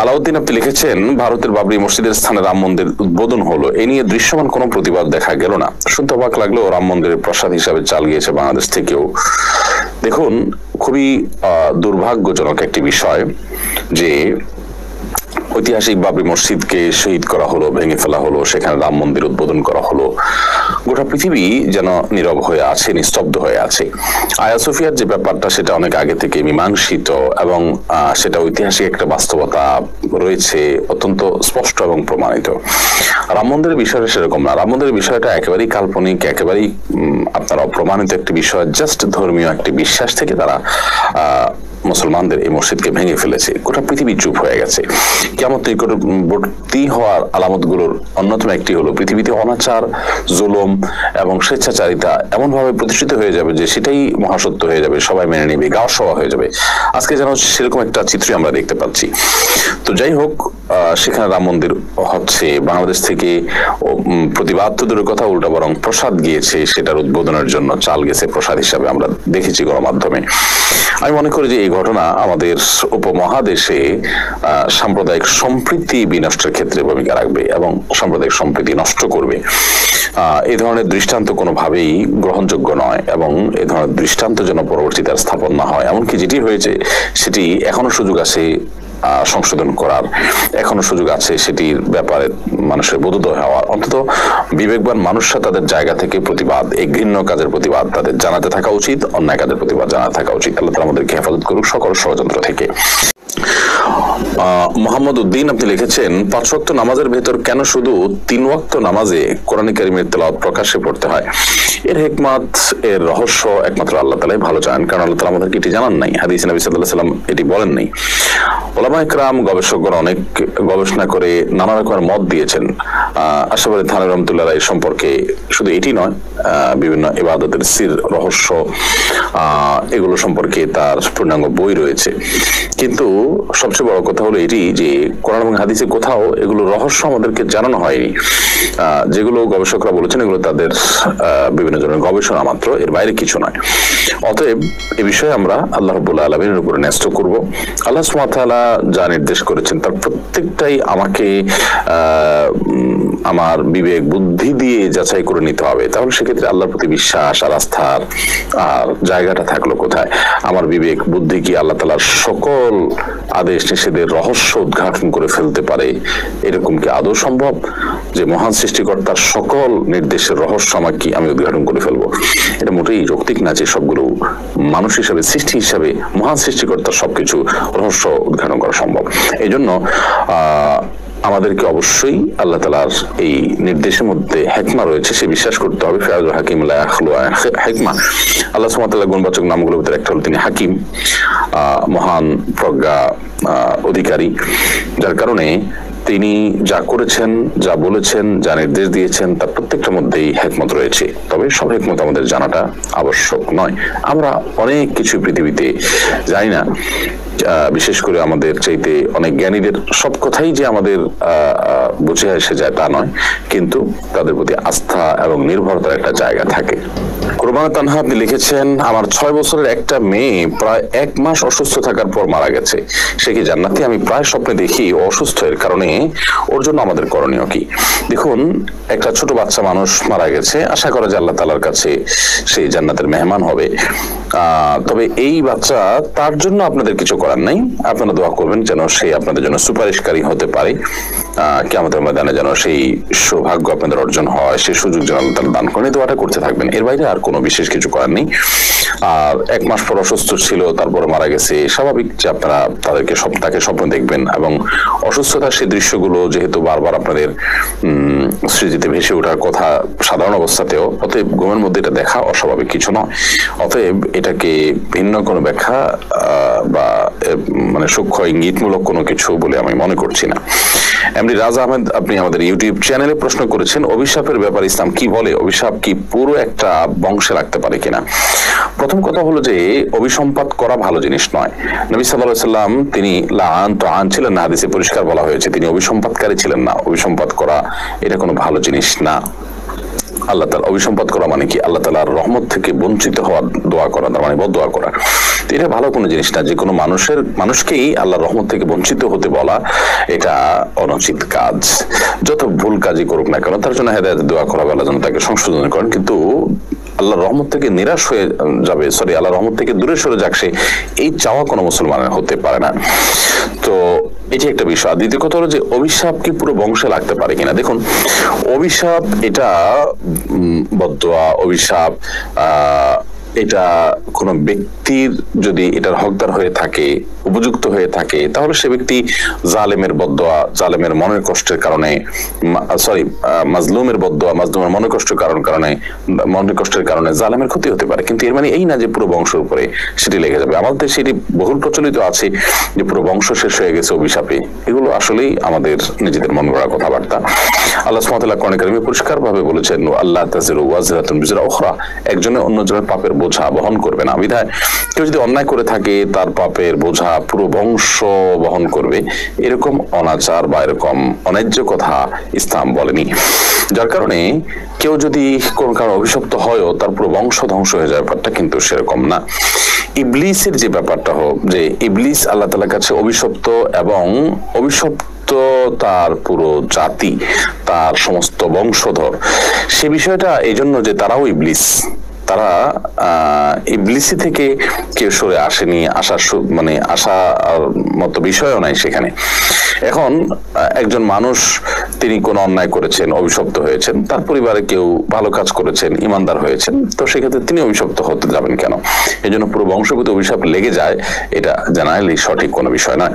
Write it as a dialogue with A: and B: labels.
A: আলাউদ্দিন আপনি লিখেছেন, ভারতের বাবরি মসজিদের স্থানে রাম মন্দির উদ্বোধন হলো, এ নিয়ে দৃশ্যমান কোনো প্রতিবাদ দেখা গেল না। শুনতে অবাক লাগলেও রাম মন্দিরের প্রসাদ হিসাবে চাল গিয়েছে বাংলাদেশ থেকেও। দেখুন, খুবই দুর্ভাগ্যজনক একটি বিষয় যে ঐতিহাসিক বাবরি মসজিদকে শহীদ করা হলো, ভেঙে ফেলা হলো, সেখানে রাম মন্দির উদ্বোধন করা হলো। গোটা পৃথিবী যেন নীরব হয়ে আছে, নিস্তব্ধ হয়ে আছে। আয়া সোফিয়ার যে ব্যাপারটা, সেটা অনেক আগে থেকে মীমাংসিত এবং সেটা ঐতিহাসিক একটা বাস্তবতা রয়েছে, অত্যন্ত স্পষ্ট এবং প্রমাণিত। রাম মন্দিরের বিষয়টা সেরকম না। রাম মন্দিরের বিষয়টা একেবারেই কাল্পনিক, একেবারেই আপনার অপ্রমাণিত একটি বিষয়। জাস্ট ধর্মীয় একটি বিশ্বাস থেকে তারা মুসলমানদের এই মসজিদকে ভেঙে ফেলেছে। গোটা পৃথিবী চুপ হয়ে গেছে। কিয়ামত নিকটবর্তী হওয়ার আলামত গুলোর অন্যতম একটি হলো পৃথিবীতে অনাচার, জুলুম এবং স্বেচ্ছাচারিতা এমন ভাবে প্রতিষ্ঠিত হয়ে যাবে যে সেটাই মহাসত্য হয়ে যাবে, সবাই মেনে নেবে, গাও সভা হয়ে যাবে। আজকে যেন সেরকম একটা চিত্রই আমরা দেখতে পাচ্ছি। তো যাই হোক, সেখানে রাম মন্দির হচ্ছে, বাংলাদেশ থেকে প্রতিবাদ তো দূরের কথা, উল্টা বরং প্রসাদ গিয়েছে, সেটার উদ্বোধনের জন্য চাল গেছে প্রসাদ হিসাবে আমরা দেখেছি গণমাধ্যমে। আমি মনে করি যে এই ঘটনা আমাদের উপমহাদেশে সাম্প্রদায়িক সম্প্রীতি বিনষ্টের ক্ষেত্রে ভূমিকা রাখবে এবং সাম্প্রদায়িক সম্প্রীতি নষ্ট করবে। এই ধরনের দৃষ্টান্ত কোনোভাবেই গ্রহণযোগ্য নয় এবং এই ধরনের দৃষ্টান্ত যেন পরবর্তীতে আর স্থাপন না হয়। এমনকি যেটি হয়েছে সেটি এখনো সুযোগ আছে সংশোধন করার, এখনো সুযোগ আছে সেটির ব্যাপারে মানুষের বোধোদয় হওয়ার। অন্তত বিবেকবান মানুষরা তাদের জায়গা থেকে প্রতিবাদ, এই ঘৃণ্য কাজের প্রতিবাদ তাদের জানাতে থাকা উচিত, অন্যায় কাজের প্রতিবাদ জানাতে থাকা উচিত। আল্লাহ তাআলা আমাদেরকে হেফাজত করুক সকল ষড়যন্ত্র থেকে। মোহাম্মদ উদ্দিন আপনি লিখেছেন, 5 ওয়াক্ত নামাজের ভেতর কেন শুধু 3 ওয়াক্ত নামাজে কোরআন কারীমের তেলাওয়াত প্রকাশ্যে পড়তে হয়? এর হিকমত, এর রহস্য একমাত্র আল্লাহ তাআলাই ভালো জানেন, কারণ আল্লাহ তাআলা আমাদেরকে এটি জানান নাই, হাদিসে নবী সাল্লাল্লাহু আলাইহি ওয়াসাল্লাম এটি বলেন নাই। উলামায়ে কেরাম, গবেষকগণ অনেক গবেষণা করে নানা রকমের মত দিয়েছেন। আশরাফ আলী থানভী রাহমাতুল্লাহ আলাইহি সম্পর্কে শুধু এটি নয়, বিভিন্ন ইবাদতের সির, রহস্য, এগুলো সম্পর্কে তার পূর্ণাঙ্গ বই রয়েছে। কিন্তু সবচেয়ে বড় কথা হলো এটি যে কোরআন এবং হাদিসে কোথাও এগুলো রহস্য আমাদেরকে জানানো হয়নি। যেগুলো গবেষকরা বলেছেন এগুলো তাদের বিভিন্ন ধরনের গবেষণা মাত্র, এর বাইরে কিছু নয়। অতএব এ বিষয়ে আমরা আল্লাহ রাব্বুল আলামিনের উপরে ন্যস্ত করব। আল্লাহ সুবহানাহু ওয়া তাআলা যা নির্দেশ করেছেন তার প্রত্যেকটাই আমাকে আমার বিবেক বুদ্ধি দিয়ে যাচাই করে নিতে হবে। তাহলে সেক্ষেত্রে আল্লাহর প্রতি বিশ্বাস আর আস্থার আর জায়গাটা থাকলো কোথায়? আমার বিবেক বুদ্ধি কি আল্লাহ তাআলার সকল আদেশ নিষেধের রহস্য উদ্ঘাটন করে ফেলতে পারে? এরকম কি আদৌ সম্ভব যে মহান সৃষ্টিকর্তার সকল নির্দেশের রহস্য আমাকে আমি উদ্ঘাটন করে ফেলবো? এটা মোটেই যৌক্তিক না যে সবগুলো মানুষ হিসাবে, সৃষ্টি হিসাবে মহান সৃষ্টিকর্তার সবকিছু রহস্য উদ্ঘাটন করা সম্ভব। এই জন্য আমাদেরকে অবশ্যই আল্লাহ তাআলার এই নির্দেশের মধ্যে হিকমা রয়েছে সে বিশ্বাস করতে হবে। ফিরাজুল হাকিম লা ইয়াখলু হিকমা, আল্লাহ সুবহানাহু ওয়া তাআলার গুণবাচক নামগুলোর ভিতরে একটা হলো তিনি হাকিম, মহান প্রজ্ঞা অধিকারী, যার কারণে তিনি যা করেছেন, যা বলেছেন, যা নির্দেশ দিয়েছেন তার প্রত্যেকটার মধ্যেই হিকমত রয়েছে। তবে সব হিকমত আমাদের জানাটা আবশ্যক নয়। আমরা অনেক কিছু পৃথিবীতে জানি না, বিশেষ করে আমাদের চাইতে অনেক জ্ঞানীদের সব কথাই যে আমাদের বুঝে এসে যায় তা নয়, কিন্তু তাদের প্রতি আস্থা এবং নির্ভরতার একটা জায়গা থাকে। কুরবানা তানহা আপনি লিখেছেন, আমার 6 বছরের একটা মেয়ে প্রায় 1 মাস অসুস্থ থাকার পর মারা গেছে, সে কি জান্নাতি? আমি প্রায় স্বপ্নে দেখি ও অসুস্থ, এর কারণে ওর জন্য আমাদের করণীয় কি? দেখুন, একটা ছোট বাচ্চা মানুষ মারা গেছে, আশা করা যায় আল্লাহ তাআলার কাছে সেই জান্নাতের মেহমান হবে। তবে এই বাচ্চা, তার জন্য আপনাদের কিছু করার নাই, আপনারা দোয়া করবেন যেন সে আপনাদের জন্য সুপারিশকারী হতে পারে, কিয়ামতের ময়দানে যেন সেই সৌভাগ্য আপনাদের অর্জন হয়, সেই সুযোগ যেন আল্লাহ তাআলা দান করেন, দোয়াটা করতে থাকবেন। এর বাইরে আর কোনো বিশেষ কিছু করার নেই। আর 1 মাস পর অসুস্থ ছিল, তারপরে মারা গেছে, স্বাভাবিক যে আপনারা তাকে স্বপ্ন দেখবেন এবং অসুস্থতার সেই দৃশ্যগুলো যেহেতু বারবার আপনাদের স্মৃতিতে ভেসে ওঠার কথা সাধারণ অবস্থাতেও, অতএব ঘুমের মধ্যে এটা দেখা অস্বাভাবিক কিছু নয়। অতএব এটাকে ভিন্ন কোনো ব্যাখ্যা বা মানে সূক্ষ্ম ইঙ্গিতমূলক কোনো কিছু বলে আমি মনে করছি না। এমডি রাজ আহমেদ আপনি আমাদের ইউটিউব চ্যানেলে প্রশ্ন করেছেন, অভিশাপের ব্যাপারে ইসলাম কি বলে? অভিশাপ কি পুরো একটা বংশে রাখতে পারে কিনা? প্রথম কথা হলো যে অভিসম্পাত করা ভালো জিনিস নয়। নবী সাল্লাল্লাহু আলাইহি ওয়াসাল্লাম তিনি লাআন তাআন ছিলেন না, হাদিসে পরিষ্কার বলা হয়েছে তিনি অভিসম্পাতকারী ছিলেন না। অভিসম্পাত করা এটা কোনো ভালো জিনিস না। আল্লাহ তাআলা অভিসম্পাত করা মানে কি? আল্লাহ তাআলার রহমত থেকে বঞ্চিত হওয়ার দোয়া করা, তার মানে বদদোয়া করা। এটা ভালো কোনো জিনিস না। যে কোনো মানুষকেই আল্লাহর রহমত থেকে বঞ্চিত হতে বলা এটা অনুচিত কাজ। যত ভুল কাজই করুক না কেন তার জন্য হেদায়েতের দোয়া করা, আল্লাহ যেন তাকে সংশোধন করেন। কিন্তু আল্লাহর রহমত থেকে নিরাশ হয়ে যাবে, আল্লাহর রহমত থেকে দূরে সরে যাক সে, এই চাওয়া কোনো মুসলমানের হতে পারে না। তো এটি একটা বিষয়। আর দ্বিতীয় কথা হলো যে অভিশাপ কি পুরো বংশে লাগতে পারে কিনা। দেখুন, অভিশাপ এটা বদদোয়া, অভিশাপ এটা কোন ব্যক্তির যদি এটার হকদার হয়ে থাকে, উপযুক্ত হয়ে থাকে, তাহলে সে ব্যক্তি জালেমের বদদোয়া, জালেমের মনের কষ্টের কারণে, মাজলুমের বদদোয়া, মাজলুমের মনের কষ্টের কারণে জালেমের ক্ষতি হতে পারে। কিন্তু এর মানে এই না যে পুরো বংশের উপরে সেটি লেগে যাবে। আমাদের সেটি বহুল প্রচলিত আছে যে পুরো বংশ শেষ হয়ে গেছে অভিশাপে। এগুলো আসলেই আমাদের নিজেদের মন গড়া কথাবার্তা। আল্লাহ সুবহানাহু ওয়া তাআলা কোরআনে কারিমে পরিষ্কার ভাবে বলেছেন, আল্লাহ তাযিরু ওয়াজিরাতুন বিজরা উখরা, একজনের অন্যজনের পাপের বোঝা বহন করবে না। বিধায় কেউ যদি অন্যায় করে থাকে তার পাপের বোঝা পুরো বংশ বহন করবে, এরকম অনাচার বা এরকম অন্যায্য কথা ইসলাম বলেনি। যার কারণে কেউ যদি কোন কারণে অভিশপ্ত হয়ও তার পুরো বংশ ধ্বংস হয়ে যায়, ব্যাপারটা কিন্তু সেরকম না। ইবলিসের যে ব্যাপারটা হোক, যে ইবলিস আল্লাহ তাআলার কাছে অভিশপ্ত, এবং অভিশপ্ত তার পুরো জাতি, তার সমস্ত বংশধর, সে বিষয়টা এই জন্য যে তারাও ইবলিস, তারা ইবলিসি থেকে কেউ সরে আসেনি, আসার মতো বিষয়ও নাই সেখানে। এখন একজন মানুষ, তিনি কোন অন্যায় করেছেন, অভিশপ্ত হয়েছেন, তার পরিবারে কেউ ভালো কাজ করেছেন, ইমানদার হয়েছেন, তো সেক্ষেত্রে তিনি অভিশপ্ত হতে যাবেন কেন? এই জন্য পুরো বংশগত অভিশাপ লেগে যায়, এটা জানাইলে সঠিক কোনো বিষয় নয়।